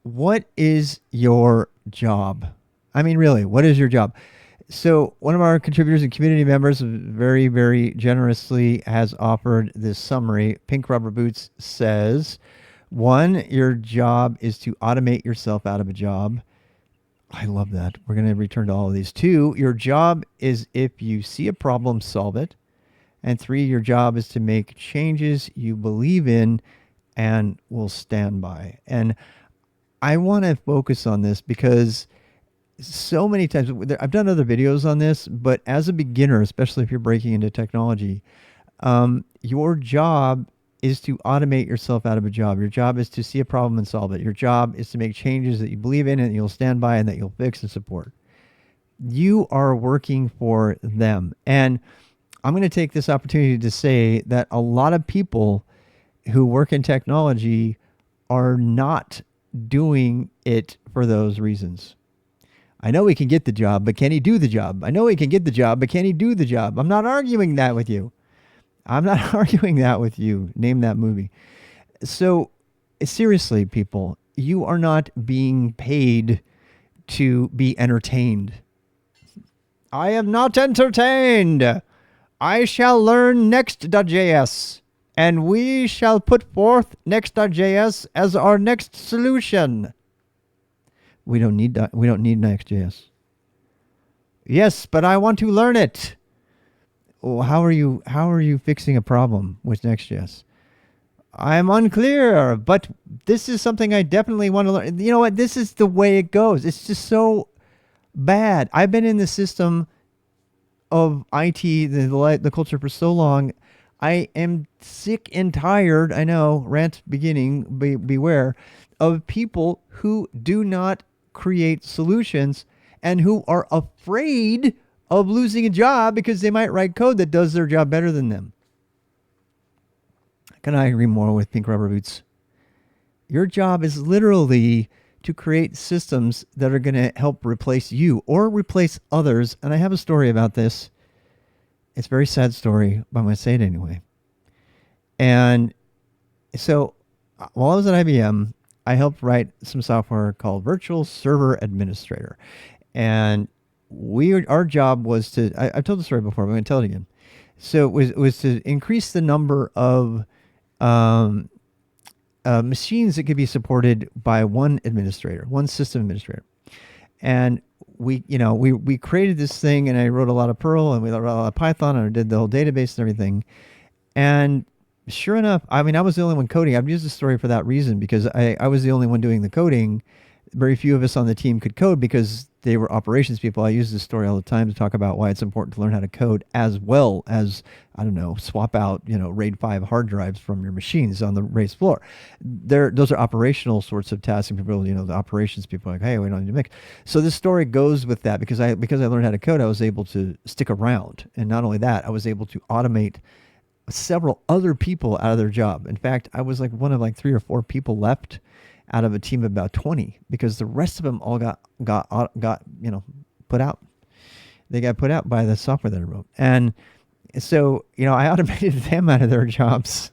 What is your job? I mean, really, what is your job? So, one of our contributors and community members very, very generously has offered this summary. Pink Rubber Boots says, one, your job is to automate yourself out of a job. I love that. We're going to return to all of these. Two, your job is if you see a problem, solve it. And three, your job is to make changes you believe in and will stand by. And I want to focus on this because so many times I've done other videos on this, but as a beginner, especially if you're breaking into technology, your job is to automate yourself out of a job. Your job is to see a problem and solve it. Your job is to make changes that you believe in and you'll stand by and that you'll fix and support. You are working for them. And I'm going to take this opportunity to say that a lot of people who work in technology are not doing it for those reasons. I know he can get the job, but can he do the job? I know he can get the job, but can he do the job? I'm not arguing that with you. I'm not arguing that with you. Name that movie. So, seriously, people, you are not being paid to be entertained. I am not entertained. I shall learn Next.js, and we shall put forth Next.js as our next solution. We don't need that. We don't need Next.js. Yes, but I want to learn it. Well, how are you fixing a problem with Next.js? I'm unclear, but this is something I definitely want to learn. You know what? This is the way it goes. It's just so bad. I've been in the system of IT, the culture for so long. I am sick and tired. I know, rant beginning, beware, of people who do not create solutions and who are afraid of losing a job because they might write code that does their job better than them. Can I agree more with Pink Rubber Boots? Your job is literally to create systems that are going to help replace you or replace others. And I have a story about this. It's a very sad story, but I'm going to say it anyway. And so while I was at IBM, I helped write some software called Virtual Server Administrator. And our job was to, I've told the story before, but I'm going to tell it again. So it was to increase the number of machines that could be supported by one administrator, one system administrator. And we created this thing, and I wrote a lot of Perl, and we wrote a lot of Python, and I did the whole database and everything. And sure enough, I mean, I was the only one coding. I've used the story for that reason, because I was the only one doing the coding. Very few of us on the team could code because they were operations people. I use this story all the time to talk about why it's important to learn how to code, as well as, I don't know, swap out, RAID 5 hard drives from your machines on the raised floor. Those are operational sorts of tasks, and people, the operations people are like, hey, we don't need to mix. So this story goes with that, because I learned how to code, I was able to stick around. And not only that, I was able to automate several other people out of their job. In fact, I was like one of 3 or 4 people left out of a team of about 20, because the rest of them all got put out. They got put out by the software that I wrote. And so, I automated them out of their jobs.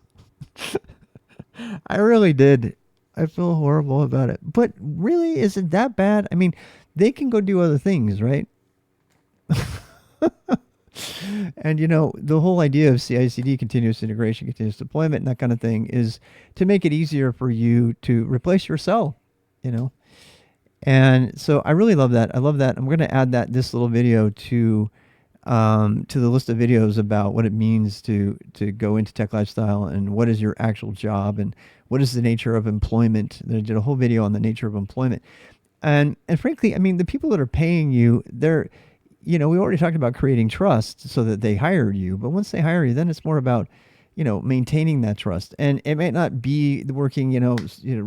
I really did. I feel horrible about it. But really, is it that bad? I mean, they can go do other things, right? And, the whole idea of CI/CD, continuous integration, continuous deployment, and that kind of thing, is to make it easier for you to replace yourself, And so I really love that. I love that. I'm going to add this little video to the list of videos about what it means to go into tech lifestyle, and what is your actual job, and what is the nature of employment. I did a whole video on the nature of employment. And frankly, I mean, the people that are paying you, we already talked about creating trust so that they hired you. But once they hire you, then it's more about, maintaining that trust. And it might not be working,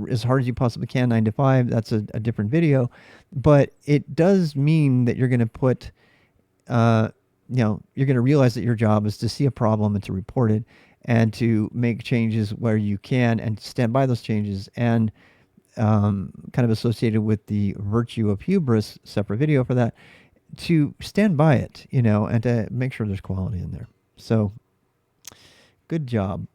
as hard as you possibly can, 9 to 5. That's a different video. But it does mean that you're going to put, you're going to realize that your job is to see a problem and to report it, and to make changes where you can, and stand by those changes. And kind of associated with the virtue of hubris, separate video for that, to stand by it, and to make sure there's quality in there. So good job.